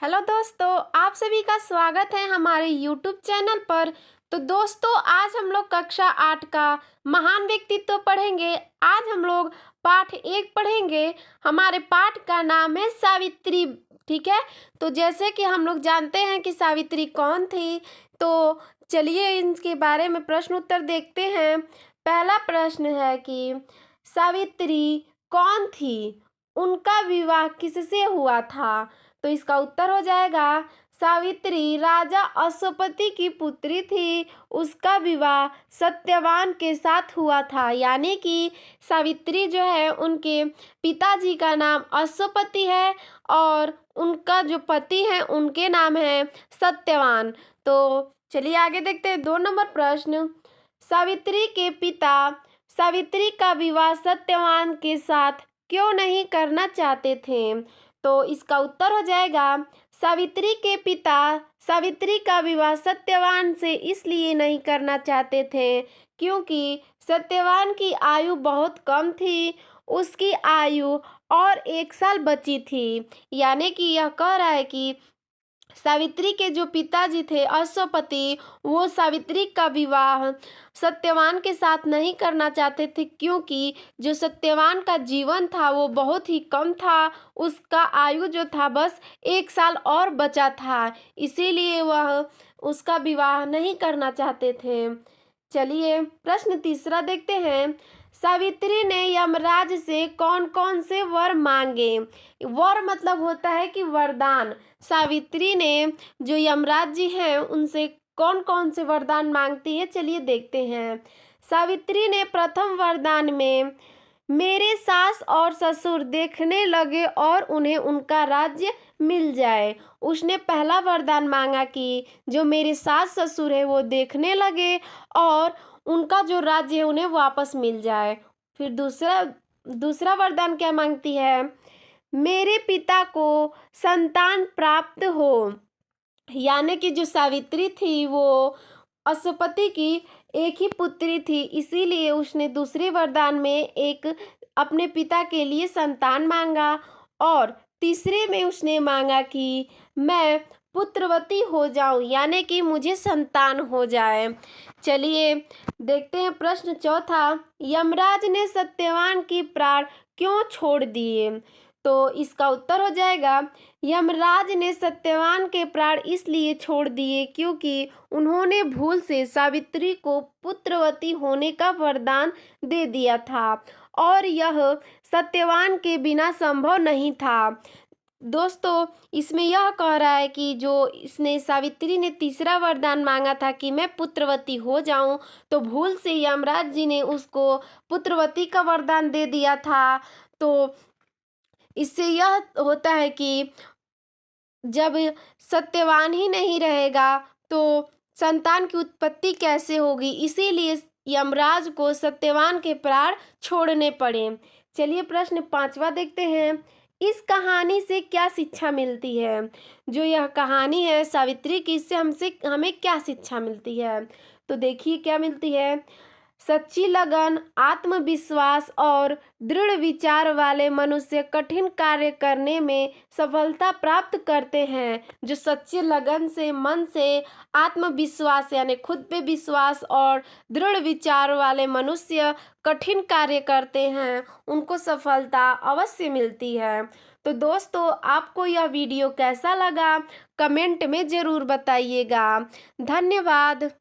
Hello दोस्तों, आप सभी का स्वागत है हमारे यूट्यूब चैनल पर। तो दोस्तों, आज हम लोग कक्षा 8 का महान व्यक्तित्व पढ़ेंगे। आज हम लोग पाठ 1 पढ़ेंगे। हमारे पाठ का नाम है सावित्री। ठीक है। तो जैसे कि हम लोग जानते हैं कि सावित्री कौन थी, तो चलिए इनके बारे में प्रश्न उत्तर देखते हैं। पहला प्रश्न है कि सावित्री कौन थी, उनका विवाह किससे हुआ था। तो इसका उत्तर हो जाएगा सावित्री राजा अश्वपति की पुत्री थी। उसका विवाह सत्यवान के साथ हुआ था। यानी कि सावित्री जो है, उनके पिताजी का नाम अश्वपति है और उनका जो पति है उनके नाम है सत्यवान। तो चलिए आगे देखते हैं। 2 नंबर प्रश्न, सावित्री के पिता सावित्री का विवाह सत्यवान के साथ क्यों नहीं करना चाहते थे। तो इसका उत्तर हो जाएगा सावित्री के पिता सावित्री का विवाह सत्यवान से इसलिए नहीं करना चाहते थे क्योंकि सत्यवान की आयु बहुत कम थी। उसकी आयु और 1 साल बची थी। यानी कि यह कह रहा है कि सावित्री के जो पिताजी थे अश्वपति, वो सावित्री का विवाह सत्यवान के साथ नहीं करना चाहते थे क्योंकि जो सत्यवान का जीवन था वो बहुत ही कम था। उसका आयु जो था बस 1 साल और बचा था, इसीलिए वह उसका विवाह नहीं करना चाहते थे। चलिए प्रश्न तीसरा देखते हैं। सावित्री ने यमराज से कौन कौन से वर मांगे। वर मतलब होता है कि वरदान। सावित्री ने जो यमराज जी हैं उनसे कौन कौन से वरदान मांगती है, चलिए देखते हैं। सावित्री ने प्रथम वरदान में मेरे सास और ससुर देखने लगे और उन्हें उनका राज्य मिल जाए। उसने पहला वरदान मांगा कि जो मेरे सास ससुर है वो देखने लगे और उनका जो राज्य है उन्हें वापस मिल जाए। फिर दूसरा दूसरा वरदान क्या मांगती है, मेरे पिता को संतान प्राप्त हो। यानी कि जो सावित्री थी वो अश्वपति की एक ही पुत्री थी, इसीलिए उसने दूसरे वरदान में एक अपने पिता के लिए संतान मांगा और तीसरे में उसने मांगा कि मैं पुत्रवती हो जाऊं, यानी कि मुझे संतान हो जाए। चलिए देखते हैं प्रश्न चौथा, यमराज ने सत्यवान की प्राण क्यों छोड़ दिए। तो इसका उत्तर हो जाएगा यमराज ने सत्यवान के प्राण इसलिए छोड़ दिए क्योंकि उन्होंने भूल से सावित्री को पुत्रवती होने का वरदान दे दिया था और यह सत्यवान के बिना संभव नहीं था। दोस्तों, इसमें यह कह रहा है कि जो इसने सावित्री ने तीसरा वरदान मांगा था कि मैं पुत्रवती हो जाऊं, तो भूल से यमराज जी ने उसको पुत्रवती का वरदान दे दिया था। तो इससे यह होता है कि जब सत्यवान ही नहीं रहेगा तो संतान की उत्पत्ति कैसे होगी, इसीलिए यमराज को सत्यवान के प्राण छोड़ने पड़े। चलिए प्रश्न 5वां देखते हैं। इस कहानी से क्या शिक्षा मिलती है। जो यह कहानी है सावित्री की, इससे हमें क्या शिक्षा मिलती है। तो देखिए क्या मिलती है। सच्ची लगन, आत्मविश्वास और दृढ़ विचार वाले मनुष्य कठिन कार्य करने में सफलता प्राप्त करते हैं। जो सच्चे लगन से, मन से, आत्मविश्वास यानी खुद पे विश्वास और दृढ़ विचार वाले मनुष्य कठिन कार्य करते हैं, उनको सफलता अवश्य मिलती है। तो दोस्तों, आपको यह वीडियो कैसा लगा कमेंट में ज़रूर बताइएगा। धन्यवाद।